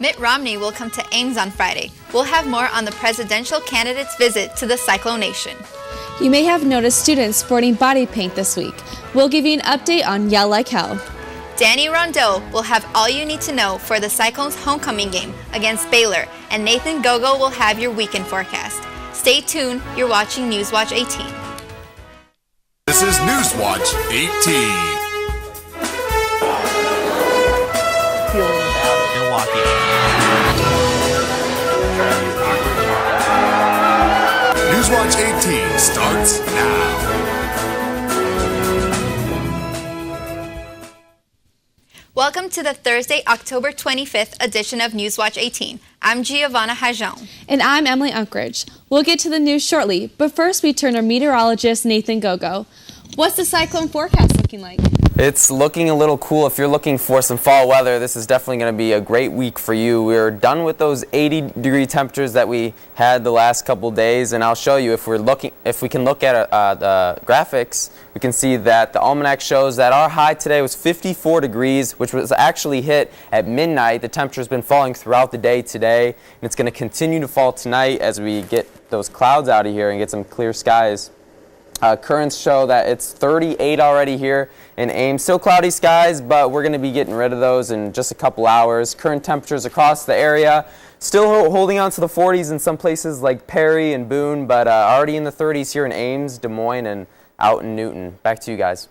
Mitt Romney will come to Ames on Friday. We'll have more on the presidential candidate's visit to the Cyclone Nation. You may have noticed students sporting body paint this week. We'll give you an update on Yell Like Hell. Danny Rondeau will have all you need to know for the Cyclone's homecoming game against Baylor, and Nathan Gogo will have your weekend forecast. Stay tuned, you're watching Newswatch 18. This is Newswatch 18. Milwaukee. Newswatch 18 starts now. Welcome to the Thursday, October 25th edition of Newswatch 18. I'm Giovanna Hajon. And I'm Emily Unkridge. We'll get to the news shortly, but first we turn to meteorologist Nathan Gogo. What's the cyclone forecast looking like? It's looking a little cool. If you're looking for some fall weather, this is definitely going to be a great week for you. We're done with those 80-degree temperatures that we had the last couple days, and I'll show you if we can look at the graphics, we can see that the almanac shows that our high today was 54 degrees, which was actually hit at midnight. The temperature's been falling throughout the day today, and it's going to continue to fall tonight as we get those clouds out of here and get some clear skies. Currents show that it's 38 already here in Ames. Still cloudy skies, but we're going to be getting rid of those in just a couple hours. Current temperatures across the area still holding on to the 40s in some places like Perry and Boone, but already in the 30s here in Ames, Des Moines, and out in Newton. Back to you guys.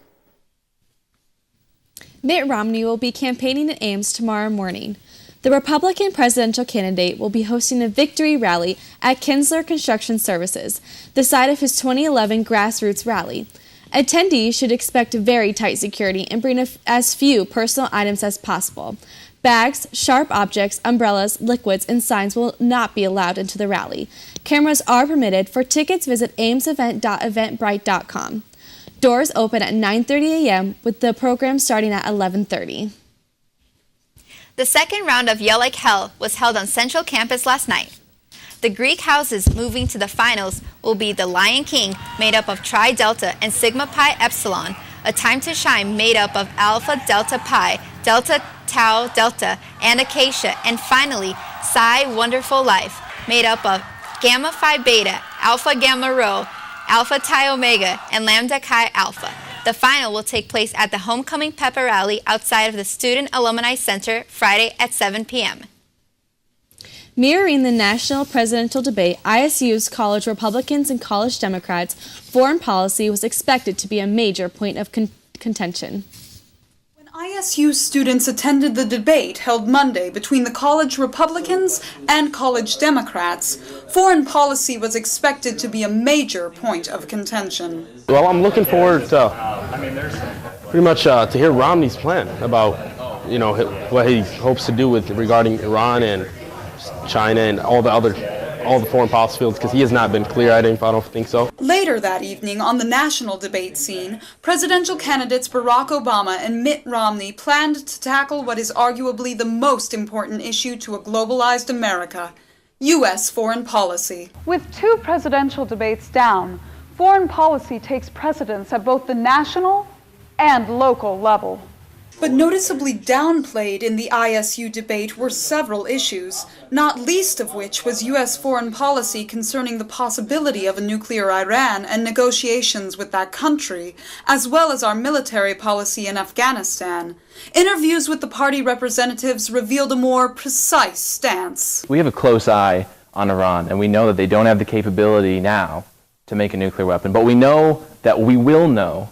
Mitt Romney will be campaigning in Ames tomorrow morning. The Republican presidential candidate will be hosting a victory rally at Kinsler Construction Services, the site of his 2011 grassroots rally. Attendees should expect very tight security and bring as few personal items as possible. Bags, sharp objects, umbrellas, liquids, and signs will not be allowed into the rally. Cameras are permitted. For tickets, visit amesevent.eventbrite.com. Doors open at 9:30 a.m. with the program starting at 11:30. The second round of Yell Like Hell was held on Central Campus last night. The Greek houses moving to the finals will be The Lion King, made up of Tri Delta and Sigma Pi Epsilon, A Time to Shine, made up of Alpha Delta Pi, Delta Tau Delta, and Acacia, and finally Psi Wonderful Life, made up of Gamma Phi Beta, Alpha Gamma Rho, Alpha Ti Omega, and Lambda Chi Alpha. The final will take place at the Homecoming Pepper Rally outside of the Student Alumni Center Friday at 7 p.m. Mirroring the national presidential debate, ISU's college Republicans and college Democrats' foreign policy was expected to be a major point of contention. When ISU students attended the debate held Monday between the college Republicans and college Democrats, foreign policy was expected to be a major point of contention. Well, I'm looking forward to pretty much to hear Romney's plan about, what he hopes to do regarding Iran and China and all the foreign policy fields, because he has not been clear. I don't think so. Later that evening, on the national debate scene, presidential candidates Barack Obama and Mitt Romney planned to tackle what is arguably the most important issue to a globalized America: U.S. foreign policy. With two presidential debates down, foreign policy takes precedence at both the national and local level. But noticeably downplayed in the ISU debate were several issues, not least of which was U.S. foreign policy concerning the possibility of a nuclear Iran and negotiations with that country, as well as our military policy in Afghanistan. Interviews with the party representatives revealed a more precise stance. We have a close eye on Iran, and we know that they don't have the capability now to make a nuclear weapon, but we know that we will know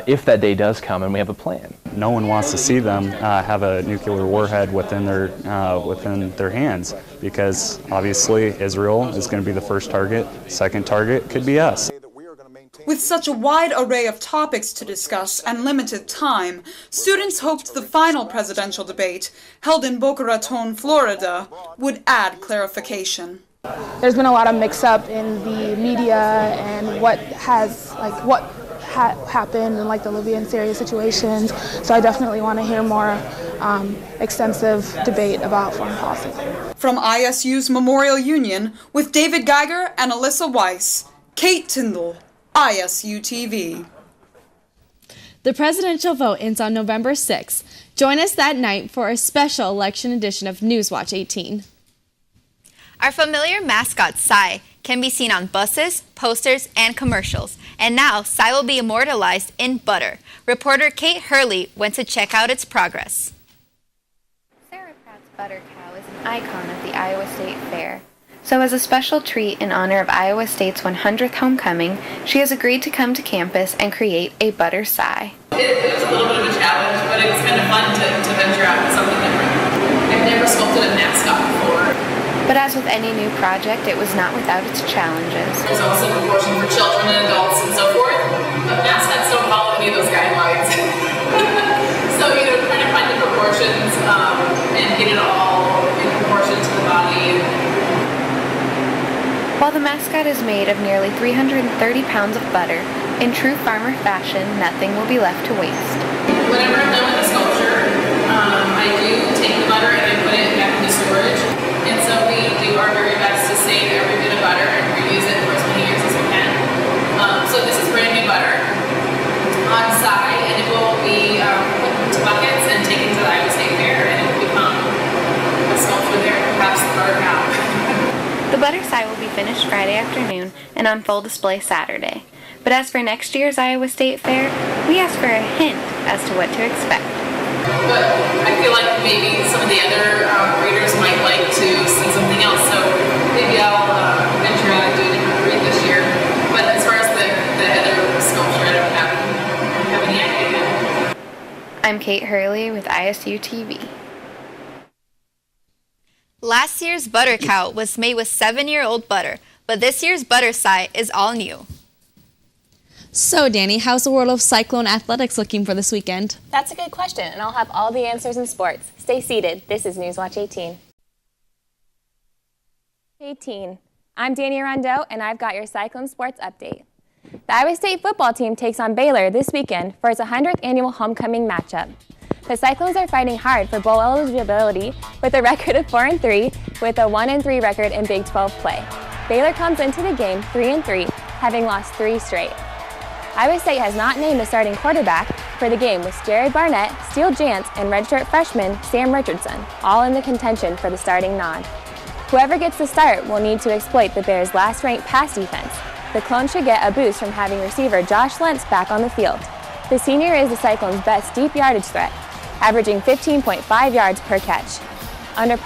if that day does come, and we have a plan. No one wants to see them have a nuclear warhead within their hands, because obviously Israel is going to be the first target. Second target could be us. With such a wide array of topics to discuss and limited time, students hoped the final presidential debate, held in Boca Raton, Florida, would add clarification. There's been a lot of mix-up in the media and what happened in the Libya and Syria situations, so I definitely want to hear more extensive debate about foreign policy. From ISU's Memorial Union, with David Geiger and Alyssa Weiss, Kate Tyndall, ISU TV. The presidential vote ends on November 6th. Join us that night for a special election edition of Newswatch 18. Our familiar mascot, Cy, can be seen on buses, posters, and commercials. And now, Cy will be immortalized in butter. Reporter Kate Hurley went to check out its progress. Sarah Pratt's butter cow is an icon of the Iowa State Fair. So as a special treat in honor of Iowa State's 100th homecoming, she has agreed to come to campus and create a butter Cy. It was a little bit of a challenge, but it was kind of fun to venture out with something different. I've never sculpted a mascot before. But as with any new project, it was not without its challenges. There's also proportion for children and adults and so forth, but mascots don't follow any of those guidelines. So, trying to find the proportions and get it all in proportion to the body. While the mascot is made of nearly 330 pounds of butter, in true farmer fashion, nothing will be left to waste. Whenever I'm done with the sculpture, I do take the butter and I put it back into storage. And so we do our very best to save every bit of butter and reuse it for as many years as we can. So this is brand new butter on side, and it will be put into buckets and taken to the Iowa State Fair, and it will become a sculpture there, perhaps the butter cow. The butter Cy will be finished Friday afternoon and on full display Saturday. But as for next year's Iowa State Fair, we asked for a hint as to what to expect. But I feel like maybe some of the other breeders might like to see something else, so maybe I'll venture out and do a different breed this year. But as far as the other sculpture, I don't have any idea. I'm Kate Hurley with ISU TV. Last year's butter cow was made with 7-year-old butter, but this year's butter Cy is all new. So, Danny, how's the world of Cyclone athletics looking for this weekend? That's a good question, and I'll have all the answers in sports. Stay seated. This is Newswatch 18. 18. I'm Danny Rondeau, and I've got your Cyclone Sports update. The Iowa State football team takes on Baylor this weekend for its 100th annual homecoming matchup. The Cyclones are fighting hard for bowl eligibility with a record of 4-3 with a 1-3 record in Big 12 play. Baylor comes into the game 3-3, having lost 3 straight. Iowa State has not named a starting quarterback for the game, with Jared Barnett, Steele Jantz, and redshirt freshman Sam Richardson all in the contention for the starting nod. Whoever gets the start will need to exploit the Bears' last-ranked pass defense. The Clones should get a boost from having receiver Josh Lentz back on the field. The senior is the Cyclones' best deep yardage threat, averaging 15.5 yards per catch. Under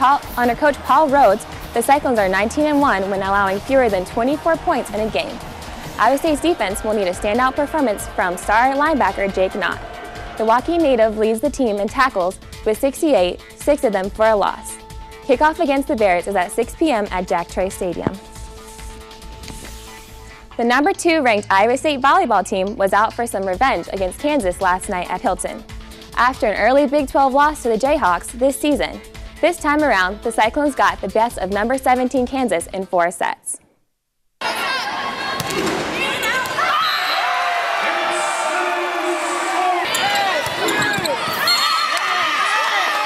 Coach Paul Rhodes, the Cyclones are 19-1 when allowing fewer than 24 points in a game. Iowa State's defense will need a standout performance from star linebacker Jake Knott. The Waukee native leads the team in tackles with 68, 6 of them for a loss. Kickoff against the Bears is at 6 p.m. at Jack Troy Stadium. The number 2 ranked Iowa State volleyball team was out for some revenge against Kansas last night at Hilton. After an early Big 12 loss to the Jayhawks this season, this time around, the Cyclones got the best of number 17 Kansas in 4 sets.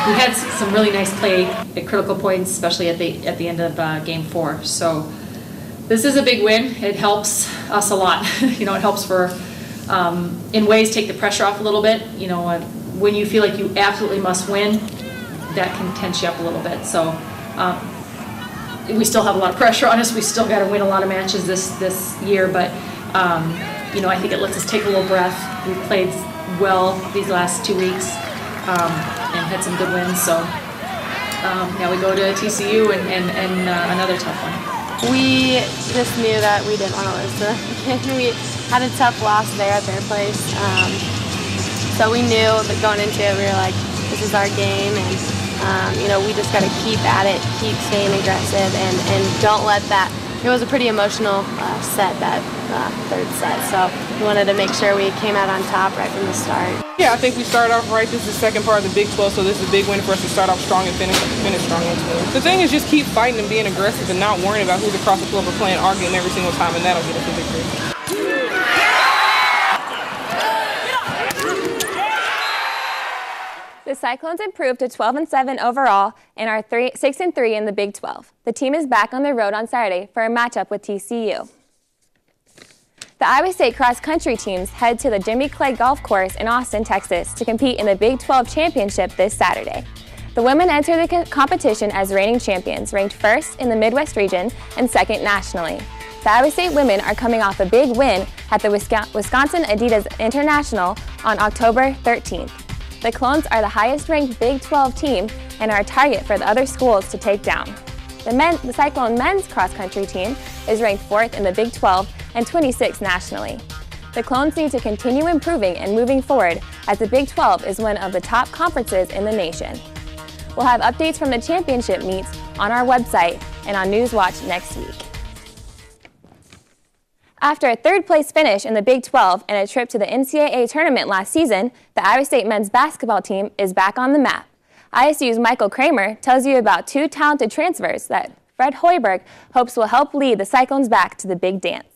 We had some really nice play at critical points, especially at the end of Game 4. So this is a big win. It helps us a lot. It helps for, in ways, take the pressure off a little bit. When you feel like you absolutely must win, that can tense you up a little bit. So we still have a lot of pressure on us. We still got to win a lot of matches this year, but I think it lets us take a little breath. We've played well these last 2 weeks. And had some good wins, so now we go to TCU and another tough one. We just knew that we didn't want to lose to them again. We had a tough loss there at their place, so we knew that going into it, we were like, this is our game, and we just got to keep at it, keep staying aggressive, and don't let that. It was a pretty emotional set, that third set, so we wanted to make sure we came out on top right from the start. Yeah, I think we started off right. This is the second part of the Big 12, so this is a big win for us to start off strong and finish strong. The thing is just keep fighting and being aggressive and not worrying about who's across the floor for playing our game every single time, and that'll get us a victory. The Cyclones improved to 12-7 overall and are 6-3 in the Big 12. The team is back on the road on Saturday for a matchup with TCU. The Iowa State cross-country teams head to the Jimmy Clay Golf Course in Austin, Texas to compete in the Big 12 Championship this Saturday. The women enter the competition as reigning champions, ranked first in the Midwest region and second nationally. The Iowa State women are coming off a big win at the Wisconsin Adidas International on October 13th. The Clones are the highest-ranked Big 12 team and are a target for the other schools to take down. The Cyclone men's cross-country team is ranked 4th in the Big 12 and 26th nationally. The Clones need to continue improving and moving forward as the Big 12 is one of the top conferences in the nation. We'll have updates from the championship meets on our website and on Newswatch next week. After a third-place finish in the Big 12 and a trip to the NCAA tournament last season, the Iowa State men's basketball team is back on the map. ISU's Michael Kramer tells you about two talented transfers that Fred Hoiberg hopes will help lead the Cyclones back to the big dance.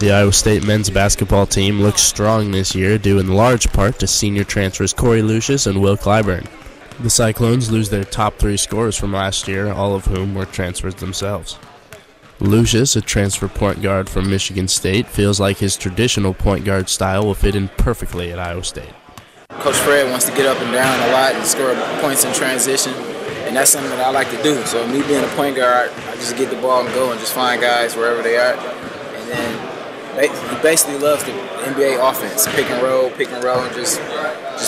The Iowa State men's basketball team looks strong this year, due in large part to senior transfers Corey Lucius and Will Clyburn. The Cyclones lose their top 3 scorers from last year, all of whom were transfers themselves. Lucius, a transfer point guard from Michigan State, feels like his traditional point guard style will fit in perfectly at Iowa State. Coach Fred wants to get up and down a lot and score points in transition, and that's something that I like to do. So me being a point guard, I just get the ball and go and just find guys wherever they are. And then he basically loves the NBA offense, pick and roll, and just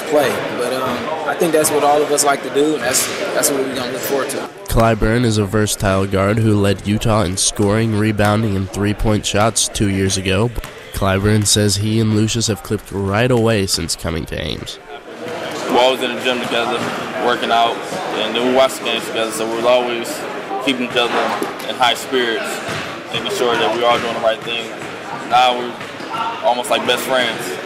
play. But I think that's what all of us like to do, and that's what we're going to look forward to. Clyburn is a versatile guard who led Utah in scoring, rebounding, and three-point shots 2 years ago. Clyburn says he and Lucius have clicked right away since coming to Ames. We're always in the gym together, working out, and then we watch the games together, so we're always keeping each other in high spirits, making sure that we're all doing the right thing. Now we're almost like best friends.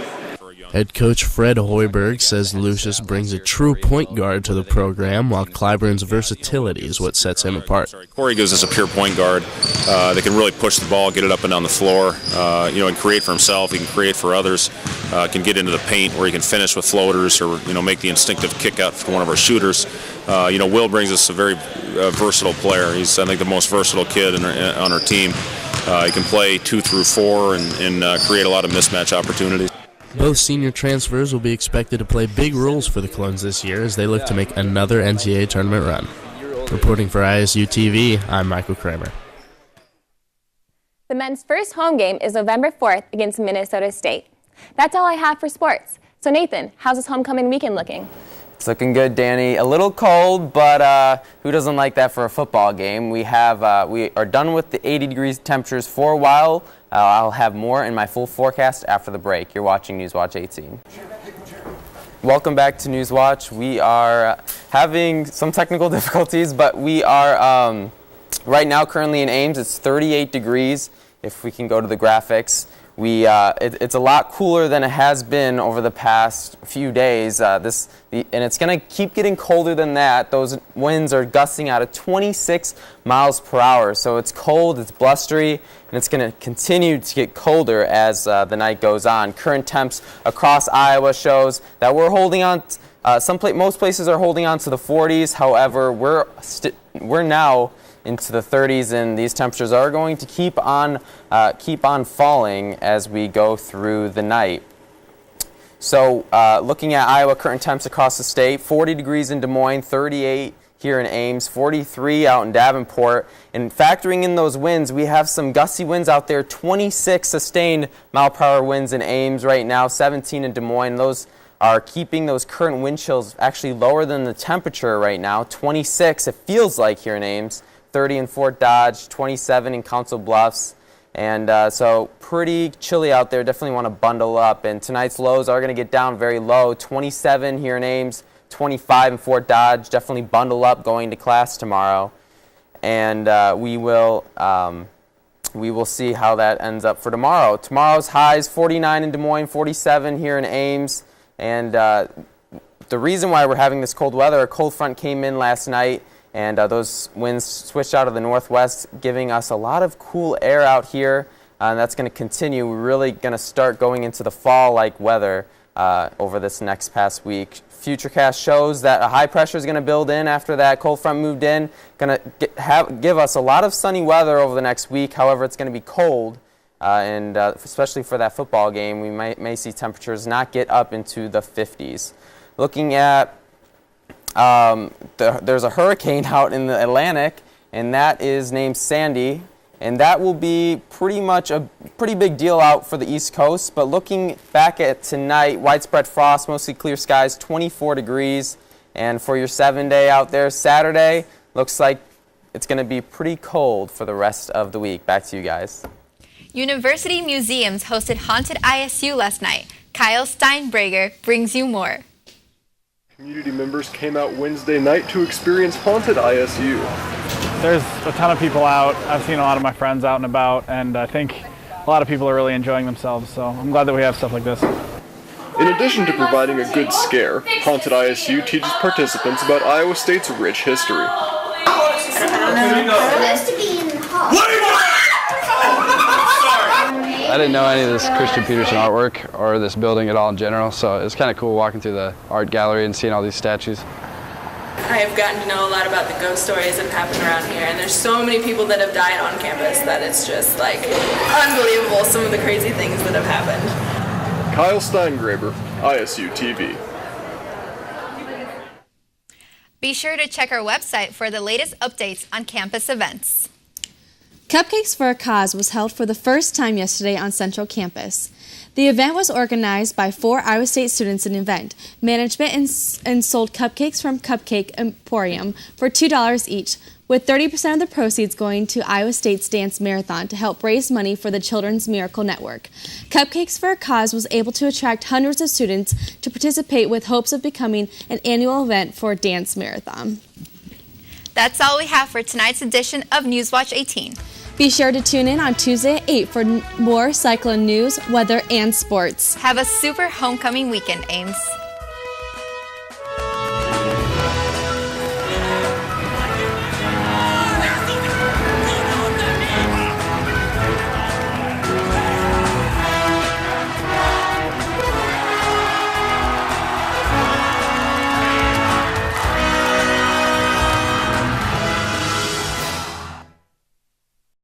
Head coach Fred Hoiberg says Lucius brings a true point guard to the program, while Clyburn's versatility is what sets him apart. Corey gives us a pure point guard that can really push the ball, get it up and down the floor, and create for himself. He can create for others. Can get into the paint where he can finish with floaters or make the instinctive kick out for one of our shooters. Will brings us a very versatile player. He's, I think, the most versatile kid on our team. He can play 2 through 4 and create a lot of mismatch opportunities. Both senior transfers will be expected to play big roles for the Clones this year as they look to make another NCAA tournament run. Reporting for ISU TV, I'm Michael Kramer. The men's first home game is November 4th against Minnesota State. That's all I have for sports. So Nathan, how's this homecoming weekend looking? It's looking good, Danny. A little cold, but who doesn't like that for a football game? We are done with the 80 degrees temperatures for a while. I'll have more in my full forecast after the break. You're watching Newswatch 18. Welcome back to Newswatch. We are having some technical difficulties, but we are right now currently in Ames. It's 38 degrees. If we can go to the graphics. It's a lot cooler than it has been over the past few days. And it's going to keep getting colder than that. Those winds are gusting out at 26 miles per hour. So it's cold, it's blustery, and it's going to continue to get colder as the night goes on. Current temps across Iowa shows that we're holding on. Most places are holding on to the 40s. However, we're now into the 30s, and these temperatures are going to keep on falling as we go through the night. So looking at Iowa current temps across the state, 40 degrees in Des Moines, 38 here in Ames, 43 out in Davenport. And factoring in those winds, we have some gusty winds out there, 26 sustained mile per hour winds in Ames right now, 17 in Des Moines. Those are keeping those current wind chills actually lower than the temperature right now, 26 it feels like here in Ames. 30 in Fort Dodge, 27 in Council Bluffs, and so pretty chilly out there. Definitely want to bundle up, and tonight's lows are going to get down very low, 27 here in Ames, 25 in Fort Dodge. Definitely bundle up going to class tomorrow, and we will see how that ends up for tomorrow. Tomorrow's highs, 49 in Des Moines, 47 here in Ames, and the reason why we're having this cold weather, a cold front came in last night, and those winds switched out of the northwest, giving us a lot of cool air out here. And that's going to continue. We're really going to start going into the fall-like weather over this next past week. Futurecast shows that a high pressure is going to build in after that cold front moved in. Going to give us a lot of sunny weather over the next week. However, it's going to be cold, and especially for that football game, we may see temperatures not get up into the 50s. Looking at there's a hurricane out in the Atlantic, and that is named Sandy. And that will be pretty much a pretty big deal out for the East Coast. But looking back at tonight, widespread frost, mostly clear skies, 24 degrees. And for your 7-day out there, Saturday, looks like it's going to be pretty cold for the rest of the week. Back to you guys. University Museums hosted Haunted ISU last night. Kyle Steinbreger brings you more. Community members came out Wednesday night to experience Haunted ISU. There's a ton of people out. I've seen a lot of my friends out and about, and I think a lot of people are really enjoying themselves, so I'm glad that we have stuff like this. In addition to providing a good scare, Haunted ISU teaches participants about Iowa State's rich history. I didn't know any of this Christian Peterson artwork or this building at all in general, so it's kind of cool walking through the art gallery and seeing all these statues. I've gotten to know a lot about the ghost stories that happen around here, and there's so many people that have died on campus that it's just like unbelievable, some of the crazy things that have happened. Kyle Steingraber, ISU TV. Be sure to check our website for the latest updates on campus events. Cupcakes for a Cause was held for the first time yesterday on Central Campus. The event was organized by 4 Iowa State students in event management and sold cupcakes from Cupcake Emporium for $2 each, with 30% of the proceeds going to Iowa State's Dance Marathon to help raise money for the Children's Miracle Network. Cupcakes for a Cause was able to attract hundreds of students to participate with hopes of becoming an annual event for Dance Marathon. That's all we have for tonight's edition of Newswatch 18. Be sure to tune in on Tuesday at 8 for more Cyclone news, weather, and sports. Have a super homecoming weekend, Ames.